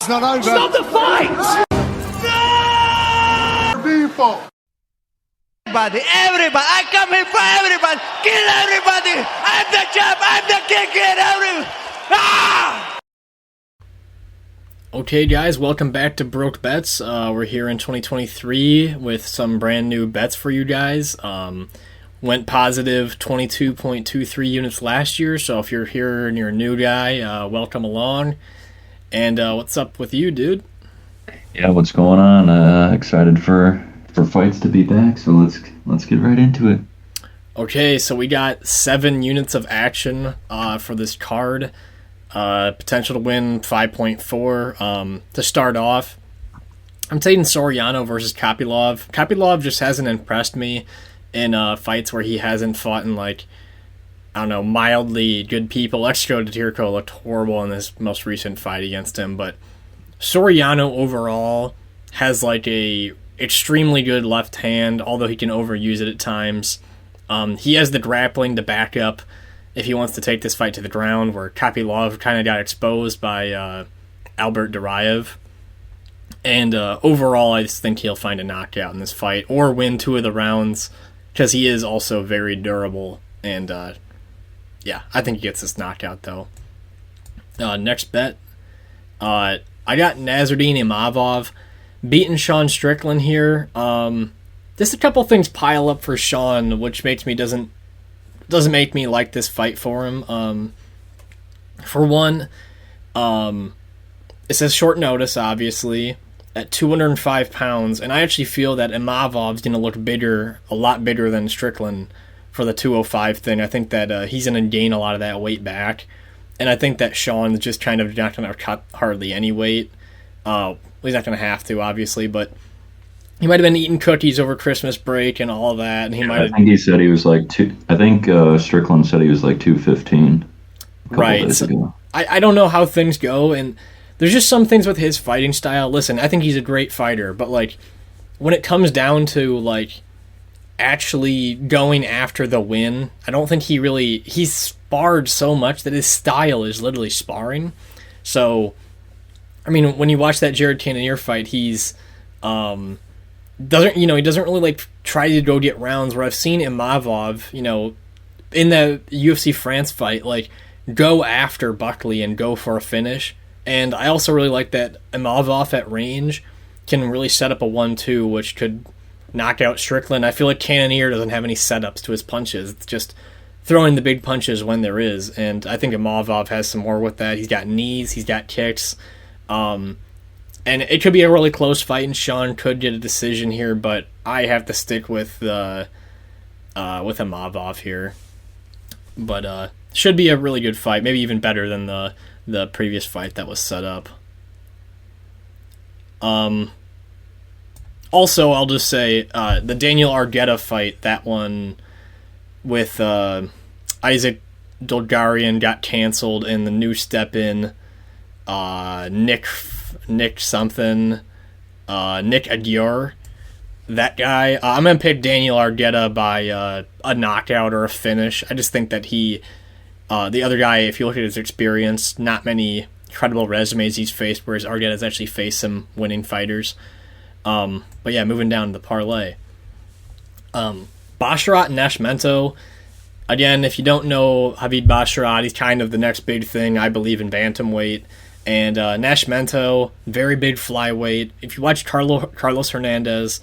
fight's not over. Stop the fight! People. Everybody, I come here for everybody. Kill everybody. I'm the champ. I'm the king. Kill everybody. Ah! Okay, guys, welcome back to Broke Bets. We're here in 2023 with some brand new bets for you guys. Went positive 22.23 units last year, so if you're here and you're a new guy, welcome along. And what's up with you, dude? Yeah, what's going on? Excited for fights to be back, so let's get right into it. Okay, so we got 7 units of action for this card. Potential to win 5.4. To start off, I'm taking Soriano versus Kopylov. Kopylov just hasn't impressed me in fights where he hasn't fought in, like, I don't know, mildly good people. Lexco Tirko looked horrible in this most recent fight against him, but Soriano overall has like a extremely good left hand, although he can overuse it at times. He has the grappling to back up if he wants to take this fight to the ground, where Kopylov kind of got exposed by Albert Duraev. And overall, I just think he'll find a knockout in this fight, or win 2 of the rounds, because he is also very durable. And yeah, I think he gets this knockout, though. Next bet, I got Nassourdine Imavov beating Sean Strickland here. Just a couple things pile up for Sean, which makes me doesn't make me like this fight for him. For one, it says short notice, obviously, at 205 pounds, and I actually feel that Imavov's going to look bigger, a lot bigger than Strickland for the 205 thing. I think that he's going to gain a lot of that weight back, and I think that Sean's just kind of not going to cut hardly any weight. He's not going to have to, obviously, but he might have been eating cookies over Christmas break and all that. And he might. I think he said he was like two. I think Strickland said he was like 215. Right. So I don't know how things go, and there's just some things with his fighting style. Listen, I think he's a great fighter, but like when it comes down to like actually going after the win, I don't think he's sparred so much that his style is literally sparring. So, I mean, when you watch that Jared Cannonier fight, he's he doesn't really like try to go get rounds, where I've seen Imavov, in the UFC France fight, like go after Buckley and go for a finish. And I also really like that Imavov at range can really set up a 1-2, which could knock out Strickland. I feel like Cannonier doesn't have any setups to his punches. It's just throwing the big punches when there is. And I think Imavov has some more with that. He's got knees, he's got kicks. And it could be a really close fight, and Sean could get a decision here, but I have to stick with Imavov here. But should be a really good fight, maybe even better than the previous fight that was set up. Also, I'll just say the Daniel Argueta fight, that one with Isaac Dolgarian got canceled, and the new step-in Nick Aguirre, that guy. I'm going to pick Daniel Argueta by a knockout or a finish. I just think that the other guy, if you look at his experience, not many credible resumes he's faced, whereas Argueta's actually faced some winning fighters. But yeah, moving down to the parlay. Basharat and Nascimento. Again, if you don't know Javid Basharat, he's kind of the next big thing, I believe, in bantamweight. And Nascimento, very big flyweight. If you watch Carlos Hernandez,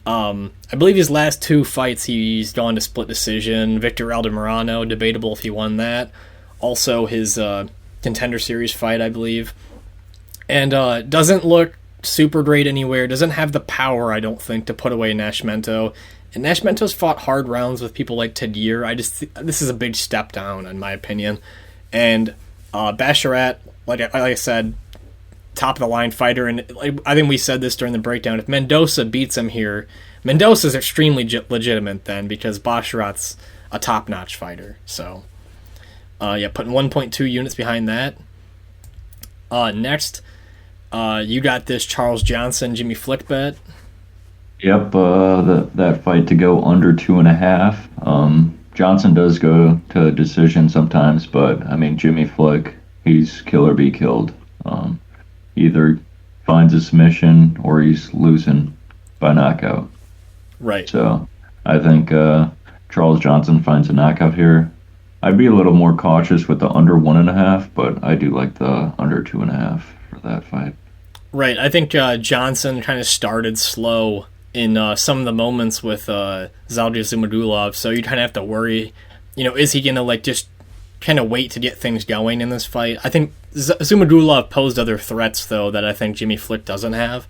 I believe his last 2 fights he's gone to split decision. Victor Aldermirano, debatable if he won that. Also his Contender Series fight, I believe. And doesn't look super great anywhere. Doesn't have the power, I don't think, to put away Nascimento. And Nascimento's fought hard rounds with people like Tadjir. This is a big step down, in my opinion. And Basharat, like I said, top of the line fighter, and I think we said this during the breakdown. If Mendonca beats him here, Mendonca's extremely legitimate then, because Basharat's a top-notch fighter. So, yeah, putting 1.2 units behind that. Next, you got this Charles Johnson Jimmy Flick bet. Yep, that fight to go under 2.5. Johnson does go to a decision sometimes, but I mean Jimmy Flick, he's kill or be killed. either finds a submission or he's losing by knockout. Right. So I think Charles Johnson finds a knockout here. I'd be a little more cautious with the under 1.5, but I do like the under 2.5 for that fight. Right. I think Johnson kind of started slow in some of the moments with Zaldiz Zumagulov, so you kind of have to worry, is he going to just kind of wait to get things going in this fight? I think Zumagulov posed other threats, though, that I think Jimmy Flick doesn't have.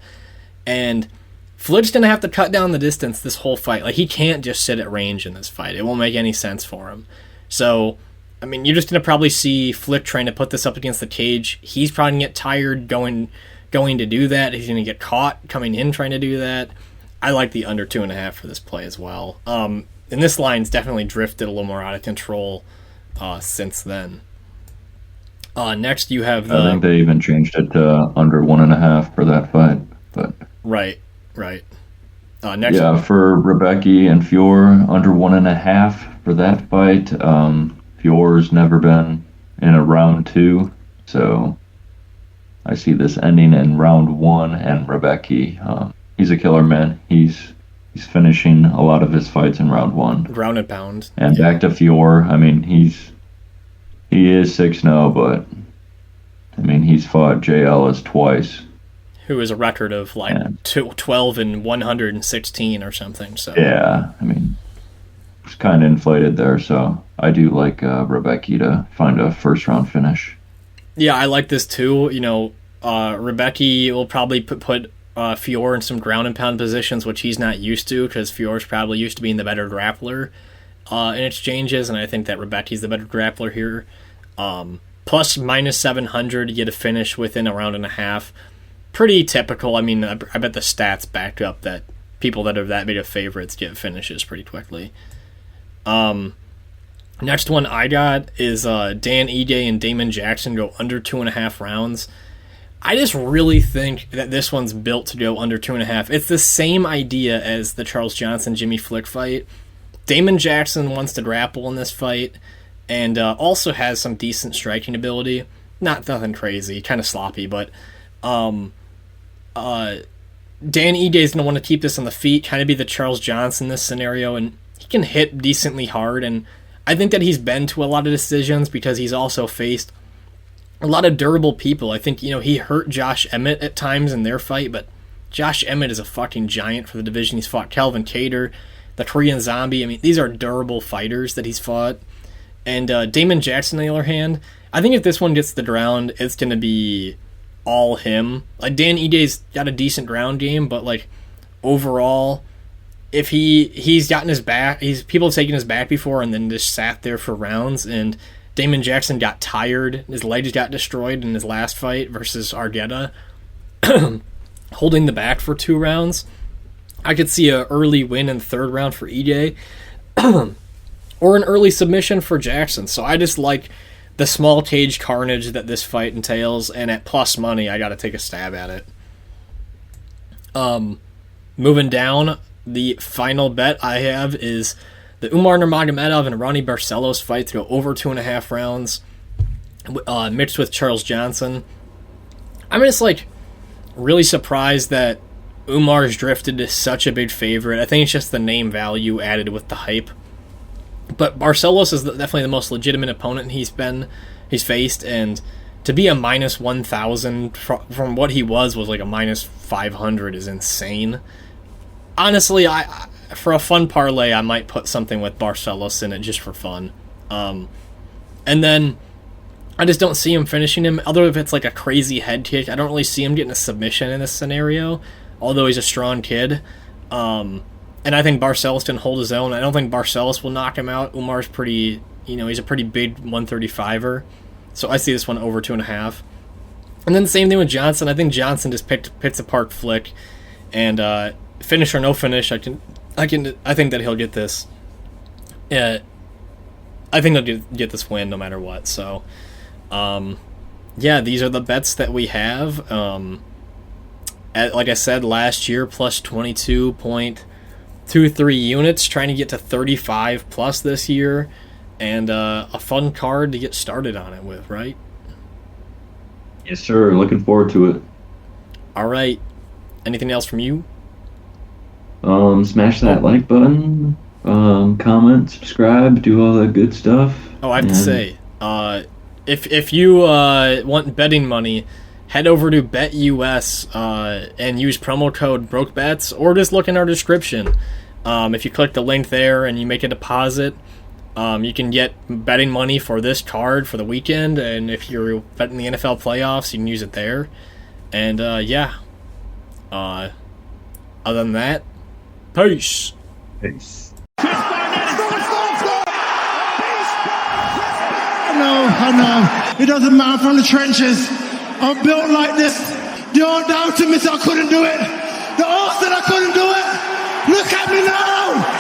And Flick's going to have to cut down the distance this whole fight. He can't just sit at range in this fight. It won't make any sense for him. So, you're just going to probably see Flick trying to put this up against the cage. He's probably going to get tired going to do that. He's going to get caught coming in trying to do that. I like the under 2.5 for this play as well. And this line's definitely drifted a little more out of control since then. Next, you have I think they even changed it to under 1.5 for that fight. But Right. Next, for Rebeki and Fiore, under 1.5 for that fight. Fiore's never been in a round 2, so I see this ending in round 1. And Rebeki, he's a killer, man. He's finishing a lot of his fights in round 1. Ground and pound. And back to Fiore. he is 6-0, but he's fought Jay Ellis twice. Who is a record of 12 and 116 or something. So yeah, it's kind of inflated there. So I do like Rebeki to find a first round finish. Yeah, I like this too. Rebeki will probably put Fiore in some ground and pound positions, which he's not used to, because Fiore's probably used to being the better grappler in exchanges, and I think that Rebeki's the better grappler here. Plus minus 700 to get a finish within a round and a half. Pretty typical. I bet the stats back up that people that are that big of favorites get finishes pretty quickly. Next one I got is Dan Ige and Damon Jackson go under 2.5 rounds. I just really think that this one's built to go under 2.5. It's the same idea as the Charles Johnson-Jimmy Flick fight. Damon Jackson wants to grapple in this fight and also has some decent striking ability. Nothing crazy, kind of sloppy, but Dan Ige's going to want to keep this on the feet, kind of be the Charles Johnson in this scenario, and he can hit decently hard, and I think that he's been to a lot of decisions because he's also faced a lot of durable people. I think, he hurt Josh Emmett at times in their fight, but Josh Emmett is a fucking giant for the division. He's fought Calvin Kattar, the Korean Zombie. These are durable fighters that he's fought. And Damon Jackson, on the other hand, I think if this one gets the ground, it's going to be all him. Dan Ige's got a decent ground game, but overall, if he's gotten his back, people have taken his back before and then just sat there for rounds, and Damon Jackson got tired, his legs got destroyed in his last fight versus Argueta, holding the back for 2 rounds. I could see an early win in the 3rd round for Ige, or an early submission for Jackson. So I just like the small cage carnage that this fight entails, and at plus money, I got to take a stab at it. Moving down, the final bet I have is the Umar Nurmagomedov and Raoni Barcelos fight to go over 2.5 rounds, mixed with Charles Johnson. I'm just really surprised that Umar's drifted to such a big favorite. I think it's just the name value added with the hype. But Barcelos is definitely the most legitimate opponent he's faced, and to be a minus 1,000 from what he was a minus 500 is insane. Honestly, I for a fun parlay, I might put something with Barcelos in it just for fun. And then I just don't see him finishing him, other if it's a crazy head kick. I don't really see him getting a submission in this scenario, although he's a strong kid. And I think Barcelos can hold his own. I don't think Barcelos will knock him out. Umar's pretty, he's a pretty big 135er. So I see this one over 2.5. And then the same thing with Johnson. I think Johnson just picks apart Flick, and finish or no finish, I think that he'll get this. I think he'll get this win no matter what. So, these are the bets that we have. Like I said, last year, plus 22.23 units, trying to get to 35 plus this year, and a fun card to get started on it with, right? Yes, sir. Looking forward to it. All right. Anything else from you? Smash that like button, comment, subscribe, do all that good stuff. Oh, I have to say, if you want betting money, head over to BetUS and use promo code BrokeBets, or just look in our description. If you click the link there and you make a deposit, you can get betting money for this card for the weekend, and if you're betting the NFL playoffs, you can use it there. And yeah, other than that, peace. Peace. I know. It doesn't matter from the trenches. I'm built like this. The old doubted me said I couldn't do it. The old said I couldn't do it. Look at me now.